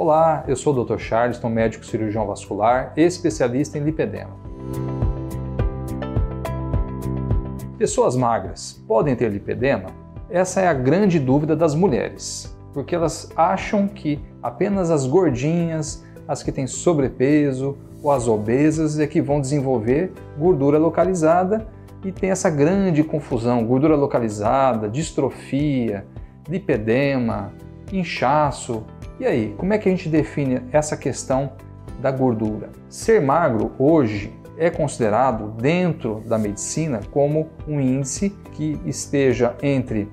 Olá, eu sou o Dr. Charleston, médico cirurgião vascular, especialista em lipedema. Pessoas magras podem ter lipedema? Essa é a grande dúvida das mulheres, porque elas acham que apenas as gordinhas, as que têm sobrepeso ou as obesas é que vão desenvolver gordura localizada e tem essa grande confusão, gordura localizada, distrofia, lipedema, inchaço. E aí, como é que a gente define essa questão da gordura? Ser magro hoje é considerado dentro da medicina como um índice que esteja entre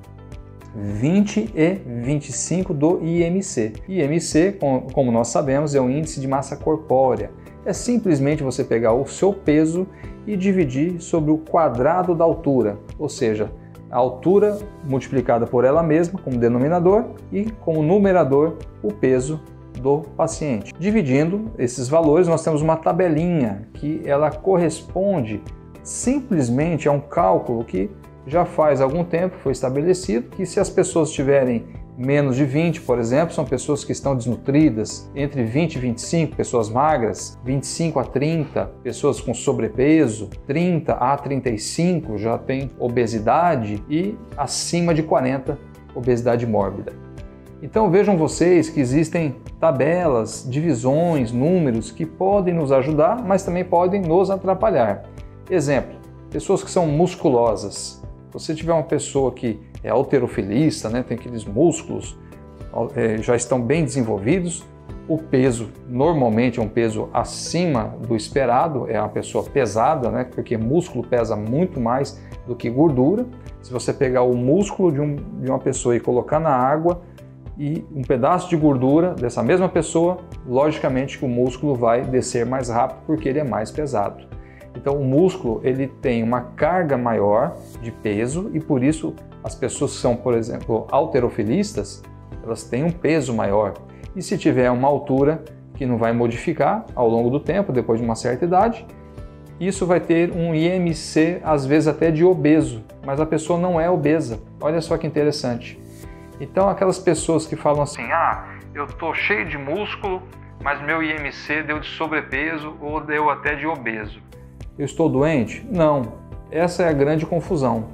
20 e 25 do IMC. IMC, como nós sabemos, é um índice de massa corpórea. É simplesmente você pegar o seu peso e dividir sobre o quadrado da altura, ou seja, a altura multiplicada por ela mesma como denominador e como numerador o peso do paciente. Dividindo esses valores, nós temos uma tabelinha que ela corresponde simplesmente a um cálculo que já faz algum tempo foi estabelecido, que se as pessoas tiverem menos de 20, por exemplo, são pessoas que estão desnutridas, entre 20 e 25, pessoas magras, 25 a 30, pessoas com sobrepeso, 30 a 35 já tem obesidade e acima de 40, obesidade mórbida. Então vejam vocês que existem tabelas, divisões, números que podem nos ajudar, mas também podem nos atrapalhar. Exemplo, pessoas que são musculosas. Se você tiver uma pessoa que é halterofilista, tem aqueles músculos, já estão bem desenvolvidos, o peso normalmente é um peso acima do esperado, é uma pessoa pesada, porque músculo pesa muito mais do que gordura. Se você pegar o músculo de uma pessoa e colocar na água e um pedaço de gordura dessa mesma pessoa, logicamente que o músculo vai descer mais rápido porque ele é mais pesado. Então o músculo ele tem uma carga maior de peso e por isso as pessoas que são, por exemplo, halterofilistas, elas têm um peso maior. E se tiver uma altura que não vai modificar ao longo do tempo, depois de uma certa idade, isso vai ter um IMC, às vezes até de obeso, mas a pessoa não é obesa. Olha só que interessante. Então aquelas pessoas que falam assim, eu tô cheio de músculo, mas meu IMC deu de sobrepeso ou deu até de obeso. Eu estou doente? Não. Essa é a grande confusão.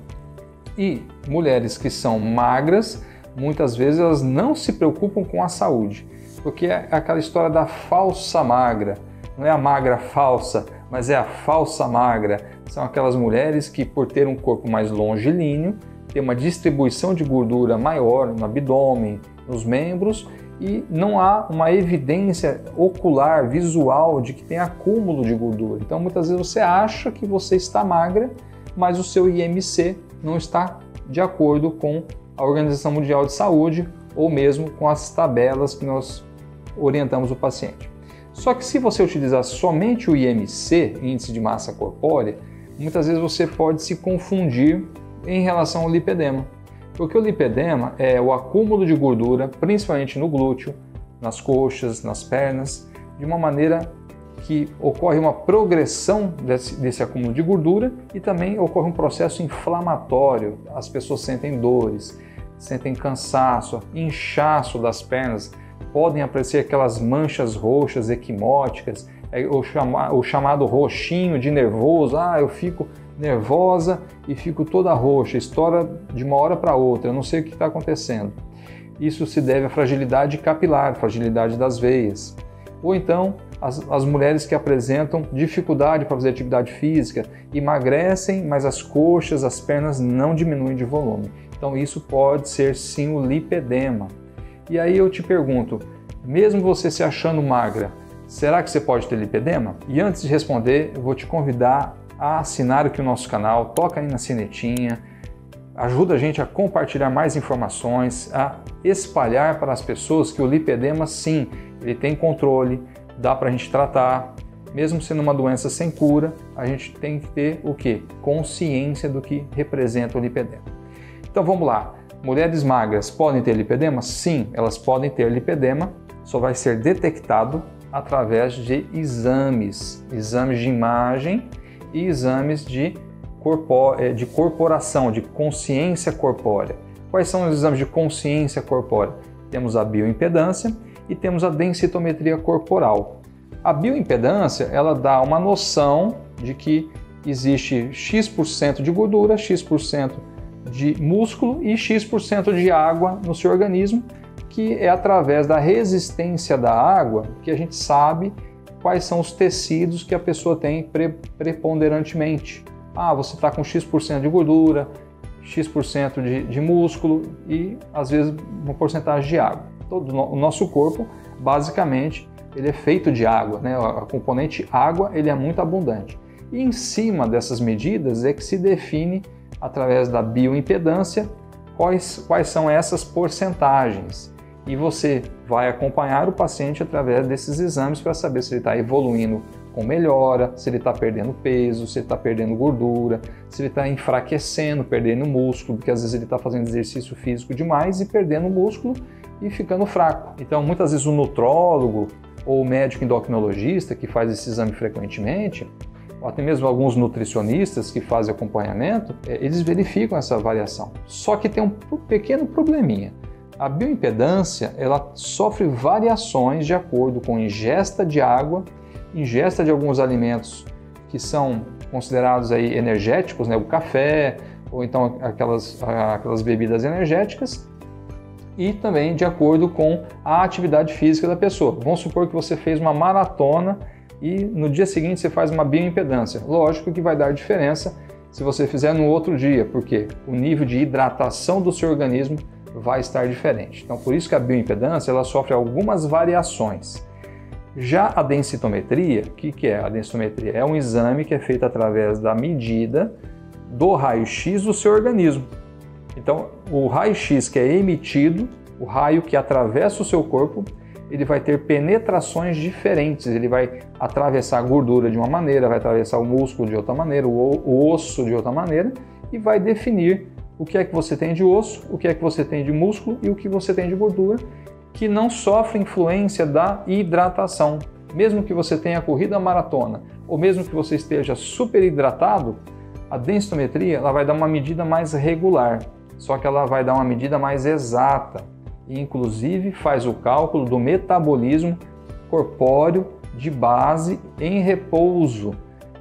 E mulheres que são magras, muitas vezes elas não se preocupam com a saúde, porque é aquela história da falsa magra. Não é a magra falsa, mas é a falsa magra. São aquelas mulheres que, por ter um corpo mais longilíneo, tem uma distribuição de gordura maior no abdômen, nos membros, e não há uma evidência ocular, visual, de que tem acúmulo de gordura. Então, muitas vezes você acha que você está magra, mas o seu IMC não está de acordo com a Organização Mundial de Saúde ou mesmo com as tabelas que nós orientamos o paciente. Só que se você utilizar somente o IMC, Índice de Massa Corpórea, muitas vezes você pode se confundir em relação ao lipedema. Porque o lipedema é o acúmulo de gordura, principalmente no glúteo, nas coxas, nas pernas, de uma maneira que ocorre uma progressão desse acúmulo de gordura e também ocorre um processo inflamatório. As pessoas sentem dores, sentem cansaço, inchaço das pernas, podem aparecer aquelas manchas roxas equimóticas, o chamado roxinho de nervoso. Eu fico nervosa e fico toda roxa, estoura de uma hora para outra, eu não sei o que está acontecendo. Isso se deve à fragilidade capilar, fragilidade das veias. Ou então, as mulheres que apresentam dificuldade para fazer atividade física, emagrecem, mas as coxas, as pernas não diminuem de volume. Então isso pode ser sim o lipedema. E aí eu te pergunto, mesmo você se achando magra, será que você pode ter lipedema? E antes de responder, eu vou te convidar a assinar aqui o nosso canal, toca aí na sinetinha, ajuda a gente a compartilhar mais informações, a espalhar para as pessoas que o lipedema sim, ele tem controle, dá para a gente tratar, mesmo sendo uma doença sem cura, a gente tem que ter o quê? Consciência do que representa o lipedema. Então vamos lá, mulheres magras podem ter lipedema? Sim, elas podem ter lipedema, só vai ser detectado através de exames de imagem e exames de corporação, de consciência corpórea. Quais são os exames de consciência corpórea? Temos a bioimpedância e temos a densitometria corporal. A bioimpedância, ela dá uma noção de que existe X% de gordura, X% de músculo e X% de água no seu organismo, que é através da resistência da água que a gente sabe quais são os tecidos que a pessoa tem preponderantemente. Ah, você está com X% de gordura, X% de músculo e, às vezes, uma porcentagem de água. O nosso corpo, basicamente, ele é feito de água, né? A componente água ele é muito abundante. E em cima dessas medidas é que se define, através da bioimpedância, quais são essas porcentagens. E você vai acompanhar o paciente através desses exames para saber se ele está evoluindo com melhora, se ele está perdendo peso, se ele está perdendo gordura, se ele está enfraquecendo, perdendo músculo, porque às vezes ele está fazendo exercício físico demais e perdendo músculo e ficando fraco. Então, muitas vezes o nutrólogo ou o médico endocrinologista que faz esse exame frequentemente, ou até mesmo alguns nutricionistas que fazem acompanhamento, eles verificam essa variação. Só que tem um pequeno probleminha. A bioimpedância, ela sofre variações de acordo com ingesta de água, ingesta de alguns alimentos que são considerados aí energéticos, né? O café, ou então aquelas bebidas energéticas, e também de acordo com a atividade física da pessoa. Vamos supor que você fez uma maratona e no dia seguinte você faz uma bioimpedância. Lógico que vai dar diferença se você fizer no outro dia, porque o nível de hidratação do seu organismo vai estar diferente. Então, por isso que a bioimpedância ela sofre algumas variações. Já a densitometria, o que é a densitometria? É um exame que é feito através da medida do raio-x do seu organismo. Então, o raio-x que é emitido, o raio que atravessa o seu corpo, ele vai ter penetrações diferentes, ele vai atravessar a gordura de uma maneira, vai atravessar o músculo de outra maneira, o osso de outra maneira, e vai definir o que é que você tem de osso, o que é que você tem de músculo e o que você tem de gordura, que não sofre influência da hidratação. Mesmo que você tenha corrido a maratona, ou mesmo que você esteja super hidratado, a densitometria ela vai dar uma medida mais regular, só que ela vai dar uma medida mais exata e inclusive faz o cálculo do metabolismo corpóreo de base em repouso,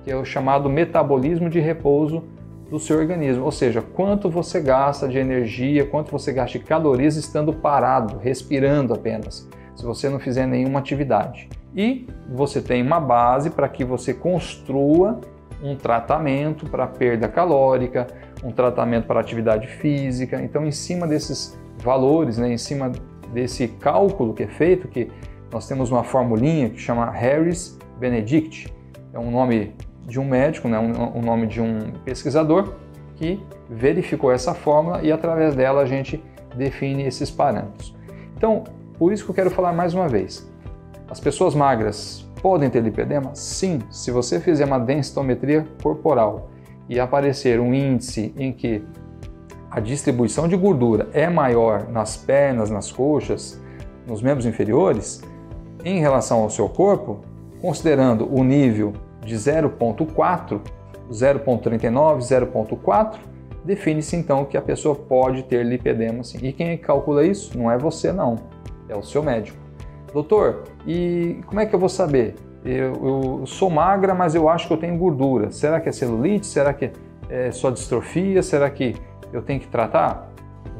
que é o chamado metabolismo de repouso do seu organismo, ou seja, quanto você gasta de energia, quanto você gasta de calorias estando parado, respirando apenas, se você não fizer nenhuma atividade. E você tem uma base para que você construa um tratamento para perda calórica, um tratamento para atividade física. Então, em cima desses valores, né, em cima desse cálculo que é feito, que nós temos uma formulinha que chama Harris-Benedict, é um nome de um médico, né, um nome de um pesquisador que verificou essa fórmula e através dela a gente define esses parâmetros. Então, por isso que eu quero falar mais uma vez. As pessoas magras podem ter lipedema? Sim, se você fizer uma densitometria corporal e aparecer um índice em que a distribuição de gordura é maior nas pernas, nas coxas, nos membros inferiores, em relação ao seu corpo, considerando o nível de 0,4, 0,39, 0,4, define-se então que a pessoa pode ter lipedema sim. E quem calcula isso? Não é você não, é o seu médico. Doutor, e como é que eu vou saber? Eu sou magra, mas eu acho que eu tenho gordura. Será que é celulite? Será que é só distrofia? Será que eu tenho que tratar?